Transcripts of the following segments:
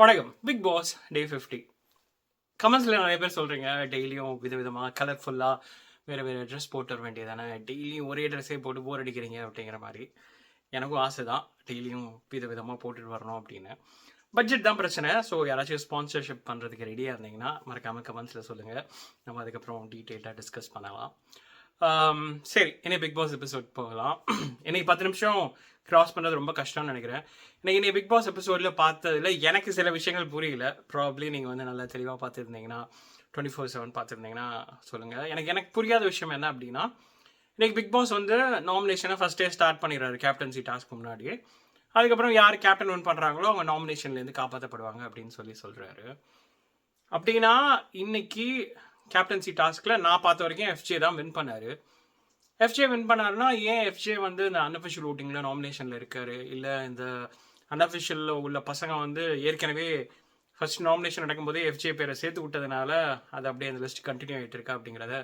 வணக்கம். Big pass டே 50. கமெண்ட்ஸில் நிறைய பேர் சொல்கிறீங்க, டெய்லியும் விதவிதமாக கலர்ஃபுல்லாக வேறு வேறு ட்ரெஸ் போட்டு வர வேண்டியதானே, டெய்லியும் ஒரே ட்ரெஸ்ஸே போட்டு போர் அடிக்கிறீங்க அப்படிங்கிற மாதிரி. எனக்கும் ஆசை தான் டெய்லியும் விதவிதமாக போட்டுட்டு வரணும் அப்படின்னு. பட்ஜெட் தான் பிரச்சனை. ஸோ யாராச்சும் ஸ்பான்சர்ஷிப் பண்ணுறதுக்கு ரெடியாக இருந்தீங்கன்னா மறக்காமல் கமெண்ட்ஸில் சொல்லுங்கள். நம்ம அதுக்கப்புறம் டீட்டெயிலாக டிஸ்கஸ் பண்ணலாம். சரி, இன்னைக்கு பிக் பாஸ் எபிசோட் போகலாம். இன்னைக்கு 10 நிமிஷம் கிராஸ் பண்ணுறது ரொம்ப கஷ்டம்னு நினைக்கிறேன். இன்னைக்கு பிக் பாஸ் எபிசோடில் பார்த்ததில் எனக்கு சில விஷயங்கள் புரியல. ப்ராப்ளி நீங்கள் வந்து நல்லா தெளிவாக பார்த்துருந்தீங்கன்னா 24/7 பார்த்துருந்தீங்கன்னா சொல்லுங்கள். எனக்கு புரியாத விஷயம் என்ன அப்படின்னா, இன்னைக்கு பிக் பாஸ் வந்து நாமினேஷனை ஃபஸ்ட்டே ஸ்டார்ட் பண்ணிடுறாரு கேப்டன்சி டாஸ்க்கு முன்னாடியே. அதுக்கப்புறம் யார் கேப்டன் வின் பண்ணுறாங்களோ அவங்க நாமினேஷன்லேருந்து காப்பாற்றப்படுவாங்க அப்படின்னு சொல்கிறாரு. அப்படின்னா இன்னைக்கு கேப்டன்சி டாஸ்கில் நான் பார்த்த வரைக்கும் எஃப்ஜே தான் வின் பண்ணார். எஃப்ஜே வின் பண்ணாருன்னா ஏன் எஃப்ஜே வந்து இந்த அன்அஃபிஷியல் ஓட்டிங்கில் நாமினேஷனில் இருக்கார்? இல்லை இந்த அன்அஃபிஷியலில் உள்ள பசங்க வந்து ஏற்கனவே ஃபர்ஸ்ட் நாமினேஷன் நடக்கும்போதே எஃப்ஜே பேரை சேர்த்து விட்டதுனால அது அப்படியே அந்த லிஸ்ட் கண்டினியூ ஆகிட்டு இருக்கா அப்படிங்கிறத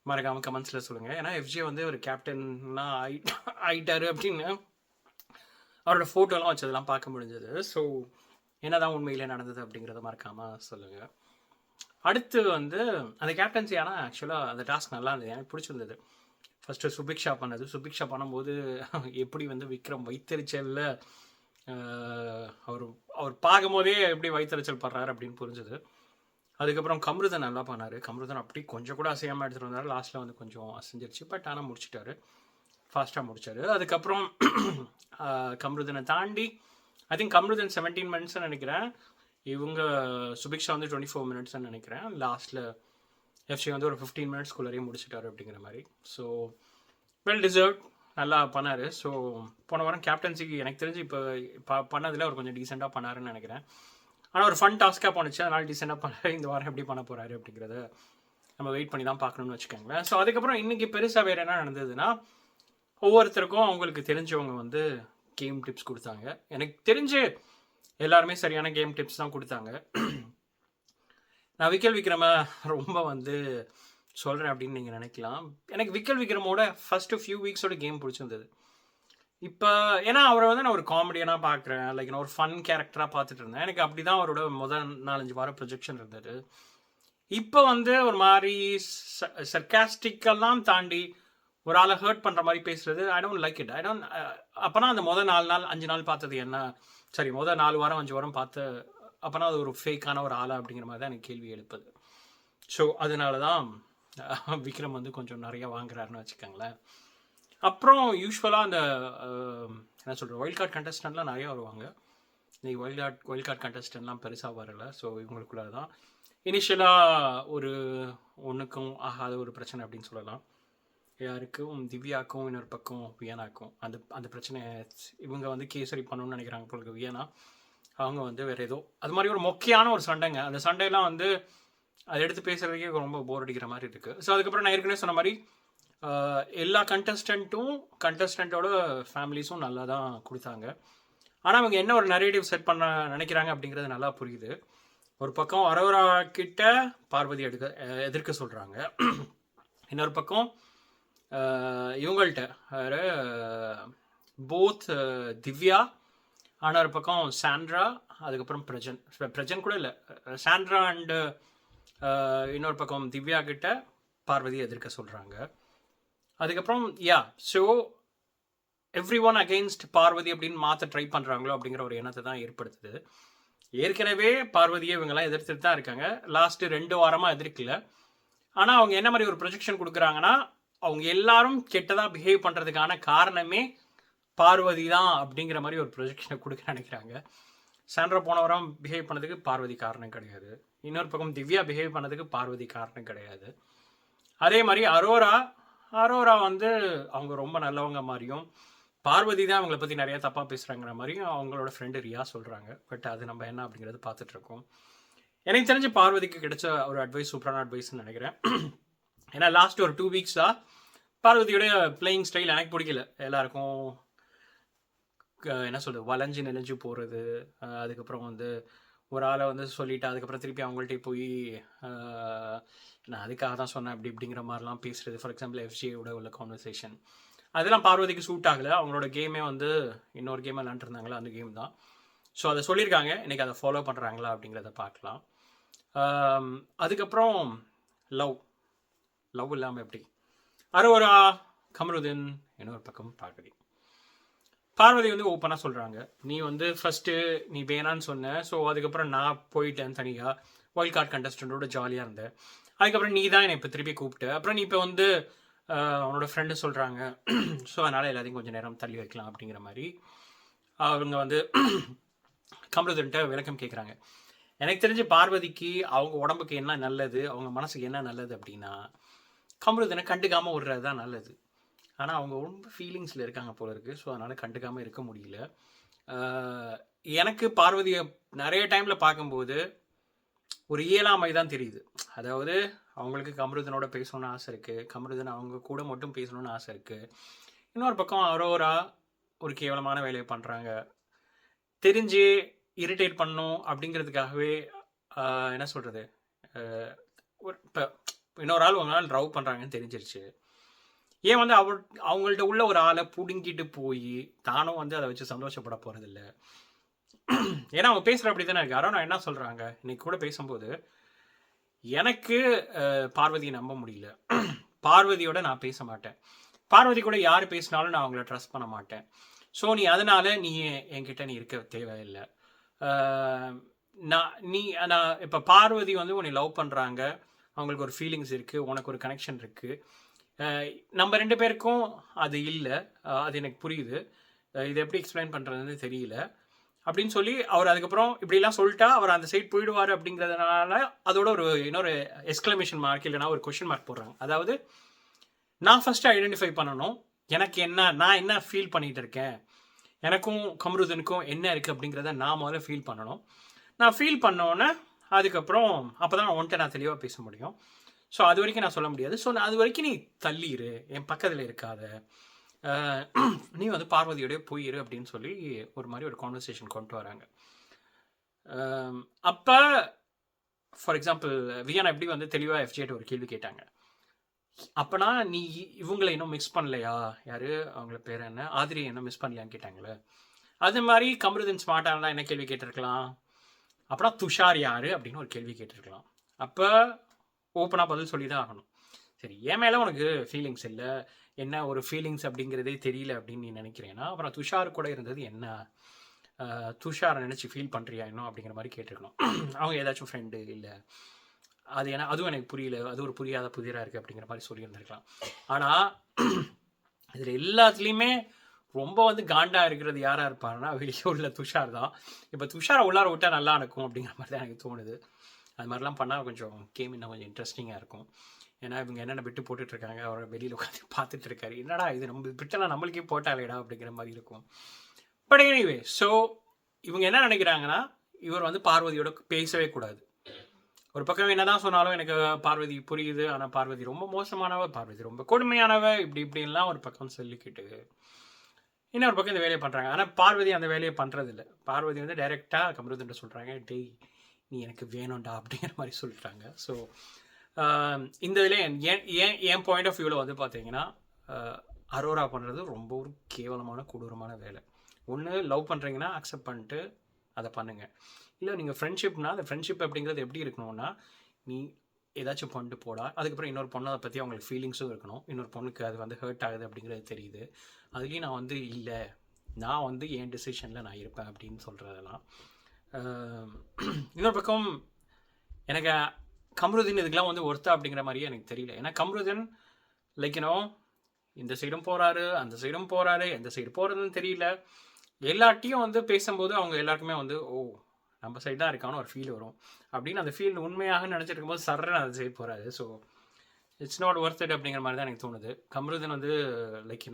மறக்காமல் கமெண்ட்ஸில் சொல்லுங்கள். ஏன்னா எஃப்ஜே வந்து ஒரு கேப்டன்லாம் ஆயிட்டாரு அப்படின்னு அவரோட ஃபோட்டோலாம் வச்சதெல்லாம் பார்க்க முடிஞ்சது. ஸோ என்னதான் உண்மையிலே நடந்தது அப்படிங்கிறத மறக்காமல் சொல்லுங்கள். அடுத்து வந்து அந்த கேப்டன்சி, ஆனால் ஆக்சுவலாக அந்த டாஸ்க் நல்லா இருந்தது, எனக்கு பிடிச்சிருந்தது. ஃபஸ்ட்டு சுபிக்ஷா பண்ணது. சுபிக்ஷா பண்ணும்போது எப்படி வந்து விக்ரம் வைத்தறிச்சலில் அவர் பார்க்கும்போதே எப்படி வைத்தறிச்சல் படுறாரு அப்படின்னு புரிஞ்சுது. அதுக்கப்புறம் கம்ருதன் நல்லா பண்ணார். கம்ருதன் அப்படி கொஞ்சம் கூட அசையாமல் எடுத்துகிட்டு வந்தார். லாஸ்ட்டில் வந்து கொஞ்சம் அசைஞ்சிருச்சு, பட் ஆனால் முடிச்சிட்டாரு, ஃபாஸ்ட்டாக முடிச்சார். அதுக்கப்புறம் கம்ருதனை தாண்டி ஐ திங்க் கம்ருதன் 17 மினிட்ஸ்ன்னு நினைக்கிறேன். இவங்க சுபிக்ஷா வந்து 24 மினிட்ஸ்ன்னு நினைக்கிறேன். லாஸ்ட்டில் எஃப்சி வந்து ஒரு 15 மினிட்ஸ்குள்ளேயே முடிச்சிட்டாரு அப்படிங்கிற மாதிரி. ஸோ வெல் டிசர்வ்ட், நல்லா பண்ணார். ஸோ போன வாரம் கேப்டன்சிக்கு எனக்கு தெரிஞ்சு இப்போ பண்ணதில் அவர் கொஞ்சம் டீசெண்டாக பண்ணாருன்னு நினைக்கிறேன். ஆனால் ஒரு ஃபன் டாஸ்க்காக போணுச்சு, அதனால் டீசெண்டாக பண்ண இந்த வாரம் எப்படி பண்ண போகிறாரு அப்படிங்கிறத நம்ம வெயிட் பண்ணி தான் பார்க்கணுன்னு வச்சுக்கோங்களேன். ஸோ அதுக்கப்புறம் இன்றைக்கி பெருசாக வேறு என்ன நடந்ததுன்னா, ஒவ்வொருத்தருக்கும் அவங்களுக்கு தெரிஞ்சவங்க வந்து கேம் டிப்ஸ் கொடுத்தாங்க. எனக்கு தெரிஞ்சு எல்லாருமே சரியான கேம் டிப்ஸ் தான் கொடுத்தாங்க. நான் விக்கல் விக்ரம ரொம்ப வந்து சொல்கிறேன் அப்படின்னு நீங்கள் நினைக்கலாம். எனக்கு விக்கல் விக்ரமோட ஃபஸ்ட்டு ஃபியூ வீக்ஸோட கேம் பிடிச்சிருந்தது. இப்போ ஏன்னா அவரை வந்து நான் ஒரு காமெடியனாக பார்க்குறேன், லைக் நான் ஒரு ஃபன் கேரக்டராக பார்த்துட்டு இருந்தேன். எனக்கு அப்படி தான் அவரோட முதல் 4-5 வாரம் ப்ரொஜெக்ஷன் இருந்தது. இப்போ வந்து ஒரு மாதிரி சர்க்காஸ்டிக்கெல்லாம் தாண்டி ஒரு ஆளை ஹர்ட் பண்ணுற மாதிரி பேசுகிறது ஐ டோன்ட் லைக் இட். அப்போனா அந்த முதல் 4 நாள் 5 நாள் பார்த்தது என்ன, சரி முதல் 4 வாரம் 5 வாரம் பார்த்து அப்போனா அது ஒரு ஃபேக்கான ஒரு ஆளா அப்படிங்கிற மாதிரி தான் எனக்கு கேள்வி எழுப்புது. ஸோ அதனால தான் விக்ரம் வந்து கொஞ்சம் நிறையா வாங்குறாருன்னு வச்சுக்கோங்களேன். அப்புறம் யூஸ்வலாக அந்த என்ன சொல்கிறேன், வைல்ட் கார்டு கண்டஸ்டன்ட்லாம் நிறையா வருவாங்க. இன்னைக்கு வைல்ட் கார்டு கண்டஸ்டன்ட்லாம் பெருசாக வரலை. ஸோ இவங்களுக்குள்ள தான் இனிஷியலாக ஒரு ஒன்றுக்கும் ஆகாத ஒரு பிரச்சனை அப்படின்னு சொல்லலாம். யாருக்கும் திவ்யாக்கும் இன்னொரு பக்கம் வியனாக்கும் அந்த பிரச்சனை இவங்க வந்து கேசரி பண்ணணும்னு நினைக்கிறாங்க போல வியனா. அவங்க வந்து வேறு ஏதோ அது மாதிரி ஒரு மொக்கையான ஒரு சண்டைங்க. அந்த சண்டையெல்லாம் வந்து அதை எடுத்து பேசுகிறதுக்கே ரொம்ப போர் அடிக்கிற மாதிரி இருக்குது. ஸோ அதுக்கப்புறம் நான் ஏற்கனவே சொன்ன மாதிரி எல்லா கண்டஸ்டண்ட்டோட ஃபேமிலிஸும் நல்லா தான் கொடுத்தாங்க. ஆனால் அவங்க என்ன ஒரு நரேட்டிவ் செட் பண்ண நினைக்கிறாங்க அப்படிங்கிறது நல்லா புரியுது. ஒரு பக்கம் அரோரா கிட்ட பார்வதி எதிர்க்க சொல்கிறாங்க, இன்னொரு பக்கம் இவங்கள்ட்ட போத் திவ்யா, ஆனால் ஒரு பக்கம் சாண்ட்ரா, அதுக்கப்புறம் பிரஜன் கூட இல்லை, சாண்ட்ரா அண்டு இன்னொரு பக்கம் திவ்யா கிட்ட பார்வதி எதிர்க்க சொல்கிறாங்க. அதுக்கப்புறம் so every one against Parvathi அப்படின்னு மாற்ற ட்ரை பண்ணுறாங்களோ அப்படிங்கிற ஒரு எண்ணத்தை தான் ஏற்படுத்துது. ஏற்கனவே பார்வதியை இவங்கெல்லாம் எதிர்த்துட்டு தான் இருக்காங்க. லாஸ்ட்டு 2 வாரமாக எதிர்க்கல. ஆனால் அவங்க என்ன மாதிரி ஒரு ப்ரொஜெக்ஷன் கொடுக்குறாங்கன்னா, அவங்க எல்லாரும் கெட்டதாக பிஹேவ் பண்ணுறதுக்கான காரணமே பார்வதி தான் அப்படிங்கிற மாதிரி ஒரு ப்ரொஜெக்ஷனை கொடுக்க நினைக்கிறாங்க. சாண்ட்ரா போன வாரம் பிஹேவ் பண்ணதுக்கு பார்வதி காரணம் கிடையாது. இன்னொரு பக்கம் திவ்யா பிஹேவ் பண்ணதுக்கு பார்வதி காரணம் கிடையாது. அதே மாதிரி அரோரா வந்து அவங்க ரொம்ப நல்லவங்க மாதிரியும், பார்வதி தான் அவங்கள பற்றி நிறையா தப்பாக பேசுகிறாங்கிற மாதிரியும் அவங்களோட ஃப்ரெண்டு ரியா சொல்கிறாங்க. பட் அது நம்ம என்ன அப்படிங்கிறது பார்த்துட்ருக்கோம். எனக்கு தெரிஞ்சு பார்வதிக்கு கிடைச்ச ஒரு அட்வைஸ் சூப்பரான அட்வைஸ்ன்னு நினைக்கிறேன். ஏன்னா லாஸ்ட் ஒரு 2 வீக்ஸாக பார்வதியோடைய பிளேயிங் ஸ்டைல் எனக்கு பிடிக்கல. எல்லாருக்கும் என்ன சொல்கிறது, வளைஞ்சு நெளிஞ்சு போகிறது, அதுக்கப்புறம் வந்து ஒரு ஆளை வந்து சொல்லிவிட்டு அதுக்கப்புறம் திருப்பி அவங்கள்ட்ட போய் நான் அதுக்காக தான் சொன்னேன் அப்படி இப்படிங்கிற மாதிரிலாம் பேசுகிறது. ஃபார் எக்ஸாம்பிள் எஃப்ஜியோட உள்ள கான்வர்சேஷன் அதெல்லாம் பார்வதிக்கு சூட் ஆகலை. அவங்களோட கேமே வந்து இன்னொரு கேம் விளாண்டுருந்தாங்களே அந்த கேம் தான். ஸோ அதை சொல்லியிருக்காங்க. இன்றைக்கி அதை ஃபாலோ பண்ணுறாங்களா அப்படிங்கிறத பார்க்கலாம். அதுக்கப்புறம் லவ் இல்லாமல் எப்படி அரோரா, கமருதீன், இன்னொரு பக்கம் பார்வதி வந்து ஓப்பனாக சொல்கிறாங்க, நீ வந்து ஃபஸ்ட்டு நீ வேணான்னு சொன்ன, ஸோ அதுக்கப்புறம் நான் போயிட்டேன் தனியாக, வைல்ட் கார்டு கண்டஸ்டண்ட்டோட ஜாலியாக இருந்தேன். அதுக்கப்புறம் நீ தான் என்னை இப்போ திருப்பி கூப்பிட்டு, அப்புறம் நீ இப்போ வந்து அவனோட ஃப்ரெண்டு சொல்கிறாங்க, ஸோ அதனால் எல்லாத்தையும் கொஞ்சம் நேரம் தள்ளி வைக்கலாம் அப்படிங்கிற மாதிரி அவங்க வந்து கமருதீன்ட்ட விளக்கம் கேட்குறாங்க. எனக்கு தெரிஞ்சு பார்வதிக்கு அவங்க உடம்புக்கு என்ன நல்லது, அவங்க மனசுக்கு என்ன நல்லது அப்படின்னா கமருதீனை கண்டுக்காமல் விடுறது தான் நல்லது. ஆனால் அவங்க ரொம்ப ஃபீலிங்ஸில் இருக்காங்க போல இருக்குது. ஸோ அதனால் கண்டுக்காமல் இருக்க முடியல. எனக்கு பார்வதியை நிறைய டைமில் பார்க்கும்போது ஒரு இயலாமை தான் தெரியுது. அதாவது அவங்களுக்கு கமருதீனோட பேசணுன்னு ஆசை இருக்குது, கமருதீன் அவங்க கூட மட்டும் பேசணுன்னு ஆசை இருக்குது. இன்னொரு பக்கம் அரோரா ஒரு கேவலமான வேலையை பண்ணுறாங்க, தெரிஞ்சு இரிட்டேட் பண்ணும் அப்படிங்கிறதுக்காகவே என்ன சொல்கிறது, இப்போ இன்னொரு ஆள் ஒரு நாள் ட்ரவ் பண்ணுறாங்கன்னு தெரிஞ்சிருச்சு. ஏன் வந்து அவங்கள்ட்ட உள்ள ஒரு ஆளை பிடுங்கிட்டு போய் தானும் வந்து அதை வச்சு சந்தோஷப்பட போகிறதில்ல. ஏன்னா அவங்க பேசுகிற அப்படி தானே இருக்கு. அரோரா என்ன சொல்கிறாங்க இன்னைக்கு கூட பேசும்போது, எனக்கு பார்வதியை நம்ப முடியல, பார்வதியோட நான் பேச மாட்டேன், பார்வதி கூட யார் பேசினாலும் நான் அவங்கள ட்ரஸ்ட் பண்ண மாட்டேன், ஸோ நீ அதனால் நீ என்கிட்ட நீ இருக்க தேவையில்லை. நான் இப்போ பார்வதி வந்து உன்னை லவ் பண்ணுறாங்க, அவங்களுக்கு ஒரு ஃபீலிங்ஸ் இருக்குது, உனக்கு ஒரு கனெக்ஷன் இருக்குது, நம்ம 2 பேருக்கும் அது இல்லை, அது எனக்கு புரியுது, இது எப்படி எக்ஸ்பிளைன் பண்ணுறதுன்னு தெரியல அப்படின்னு சொல்லி அவர் அதுக்கப்புறம் இப்படிலாம் சொல்லிட்டா அவர் அந்த சைட் போயிடுவார் அப்படிங்கிறதுனால அதோட ஒரு இன்னொரு எக்ஸ்க்ளமேஷன் மார்க் இல்லைனா ஒரு கொஷின் மார்க் போடுறாங்க. அதாவது நான் ஃபஸ்ட்டு ஐடென்டிஃபை பண்ணணும் எனக்கு என்ன, நான் என்ன ஃபீல் பண்ணிகிட்டு இருக்கேன், எனக்கும் கமருதீனுக்கும் என்ன இருக்குது அப்படிங்கிறத நான் முதல்ல ஃபீல் பண்ணணும். நான் ஃபீல் பண்ணோன்னே அதுக்கப்புறம் அப்போ தான் உன்கிட்ட நான் தெளிவாக பேச முடியும். ஸோ அது வரைக்கும் நான் சொல்ல முடியாது. ஸோ அது வரைக்கும் நீ தள்ளிடு, என் பக்கத்தில் இருக்காத, நீ வந்து பார்வதியோடய போயிரு அப்படின்னு சொல்லி ஒரு மாதிரி ஒரு கான்வர்சேஷன் கொண்டு வராங்க. அப்போ ஃபார் எக்ஸாம்பிள் வியானா எப்படி வந்து தெளிவாக எஃப்ஜேட்ட ஒரு கேள்வி கேட்டாங்க, அப்போனா நீ இவங்களை இன்னும் மிக்ஸ் பண்ணலையா, யார் அவங்கள பேர் என்ன, ஆதிரி இன்னும் மிஸ் பண்ணலையான்னு கேட்டாங்களே. அது மாதிரி கமருதீன் ஸ்மார்ட்டாக என்ன கேள்வி கேட்டிருக்கலாம், அப்படின்னா துஷார் யார் அப்படின்னு ஒரு கேள்வி கேட்டிருக்கலாம். அப்போ ஓப்பனாக பதில் சொல்லி தான் ஆகணும். சரி, என் மேலே உனக்கு ஃபீலிங்ஸ் இல்லை, என்ன ஒரு ஃபீலிங்ஸ் அப்படிங்கிறதே தெரியல அப்படின்னு நீ நினைக்கிறேன்னா அப்புறம் துஷார் கூட இருந்தது என்ன, துஷாரை நினச்சி ஃபீல் பண்ணுறியா இன்னும் அப்படிங்கிற மாதிரி கேட்டிருக்கணும். அவங்க ஏதாச்சும் ஃப்ரெண்டு இல்லை, அது ஏன்னா அதுவும் எனக்கு புரியல, அது ஒரு புரியாத புதிராக இருக்குது அப்படிங்கிற மாதிரி சொல்லியிருந்திருக்கலாம். ஆனால் இதில் எல்லாத்துலேயுமே ரொம்ப வந்து காண்டா இருக்கிறது யாராக இருப்பாருன்னா வெளியே உள்ள துஷார் தான். இப்போ துஷாரை உள்ளார விட்டால் நல்லா இருக்கும் அப்படிங்கிற மாதிரி தான் எனக்கு தோணுது. அது மாதிரிலாம் பண்ணால் கொஞ்சம் கேம் இன்னும் கொஞ்சம் இன்ட்ரெஸ்டிங்காக இருக்கும். ஏன்னா இவங்க என்னென்ன விட்டு போட்டுட்ருக்காங்க, அவரை வெளியில் உட்காந்து பார்த்துட்டு இருக்காரு, என்னடா இது நம்ம விட்டெல்லாம் நம்மளுக்கே போட்டாலேடா அப்படிங்கிற மாதிரி இருக்கும். பட் எனிவே, ஸோ இவங்க என்ன நினைக்கிறாங்கன்னா இவர் வந்து பார்வதியோட பேசவே கூடாது. ஒரு பக்கம் என்ன தான் சொன்னாலும் எனக்கு பார்வதி புரியுது, ஆனால் பார்வதி ரொம்ப மோசமானவ, பார்வதி ரொம்ப கொடுமையானவ, இப்படின்லாம் ஒரு பக்கம் சொல்லிக்கிட்டு இன்னொரு பக்கம் இந்த வேலையை பண்ணுறாங்க. ஆனால் பார்வதி அந்த வேலையை பண்ணுறதில்ல. பார்வதி வந்து டைரெக்டாக கமருதீன்ட்ட சொல்கிறாங்க, டேய் நீ எனக்கு வேணும்டா அப்படிங்கிற மாதிரி சொல்லிட்டாங்க. ஸோ இந்த இதில் என் பாயிண்ட் ஆஃப் வியூவில் வந்து பார்த்தீங்கன்னா அரோரா பண்ணுறது ரொம்ப ஒரு கேவலமான கொடூரமான வேலை. ஒன்று லவ் பண்ணுறீங்கன்னா அக்செப்ட் பண்ணிட்டு அதை பண்ணுங்கள், இல்லை நீங்கள் ஃப்ரெண்ட்ஷிப்னா அந்த ஃப்ரெண்ட்ஷிப் அப்படிங்கிறது எப்படி இருக்கணும்னா நீ ஏதாச்சும் பண்ணிட்டு போடா, அதுக்கப்புறம் இன்னொரு பொண்ணை அதை பற்றி அவங்களுக்கு ஃபீலிங்ஸும் இருக்கணும், இன்னொரு பொண்ணுக்கு அது வந்து ஹர்ட் ஆகுது அப்படிங்கிறது தெரியுது, அதுலேயும் நான் வந்து இல்லை நான் வந்து என் டிசிஷனில் நான் இருப்பேன் அப்படின்னு சொல்கிறதெல்லாம். இன்னொரு பக்கம் எனக்கு கமருதீன் இதுக்கெலாம் வந்து ஒர்த்தா அப்படிங்கிற மாதிரியே எனக்கு தெரியல. ஏன்னா கமருதீன் லைக் இந்த சைடும் போகிறாரு அந்த சைடும் போகிறாரு, எந்த சைடு போகிறதுன்னு தெரியல, எல்லாட்டையும் வந்து பேசும்போது அவங்க எல்லாருக்குமே வந்து ஓ நம்ம சைடு தான் இருக்கான்னு ஒரு ஃபீல் வரும் அப்படின்னு அந்த ஃபீல் உண்மையாக நினச்சிருக்கும் போது சர்றன்னு அந்த சைடு போகிறாரு. So it's not worth it அப்படிங்கிற மாதிரி தான் எனக்கு தோணுது. கமருதீன் வந்து லைக்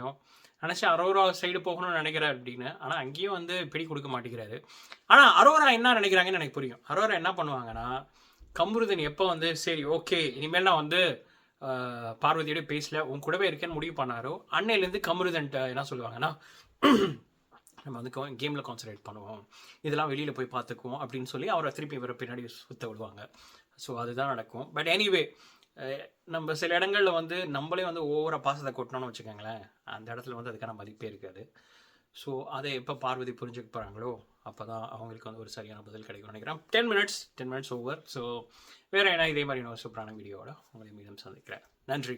நினச்சி அரோரா சைடு போகணும்னு நினைக்கிறார் அப்படின்னு, ஆனால் அங்கேயும் வந்து பிடி கொடுக்க மாட்டேங்கிறாரு. ஆனால் அரோரா என்ன நினைக்கிறாங்கன்னு எனக்கு புரியும். அரோரா என்ன பண்ணுவாங்கன்னா கமருதீன் எப்போ வந்து சரி ஓகே இனிமேல் நான் வந்து பார்வதியோட பேசல உன் கூடவே இருக்கேன்னு முடிவு பண்ணாரோ அன்னையிலேருந்து கமருதன்ட்ட என்ன சொல்லுவாங்கன்னா நம்ம வந்து கேமில் கான்சன்ட்ரேட் பண்ணுவோம், இதெல்லாம் வெளியில் போய் பார்த்துக்குவோம் அப்படின்னு சொல்லி அவரை திருப்பி இவரை பின்னாடி சுற்ற விடுவாங்க. ஸோ அதுதான் நடக்கும். பட் எனிவே நம்ம சில இடங்களில் வந்து நம்மளே வந்து ஓவராக பாசத்தை கொட்டணும்னு வச்சுக்கோங்களேன், அந்த இடத்துல வந்து அதுக்கான மதிப்பே இருக்காது. ஸோ அதை எப்போ பார்வதி புரிஞ்சுக்க போகிறாங்களோ அப்போ தான் அவங்களுக்கு வந்து ஒரு சரியான பதில் கிடைக்கும்னு நினைக்கிறேன். 10 மினிட்ஸ் ஓவர். ஸோ வேறு என்ன இதே மாதிரி இன்னொரு சூப்பரான வீடியோவோட உங்களை மீண்டும் சந்திக்கிறேன். நன்றி.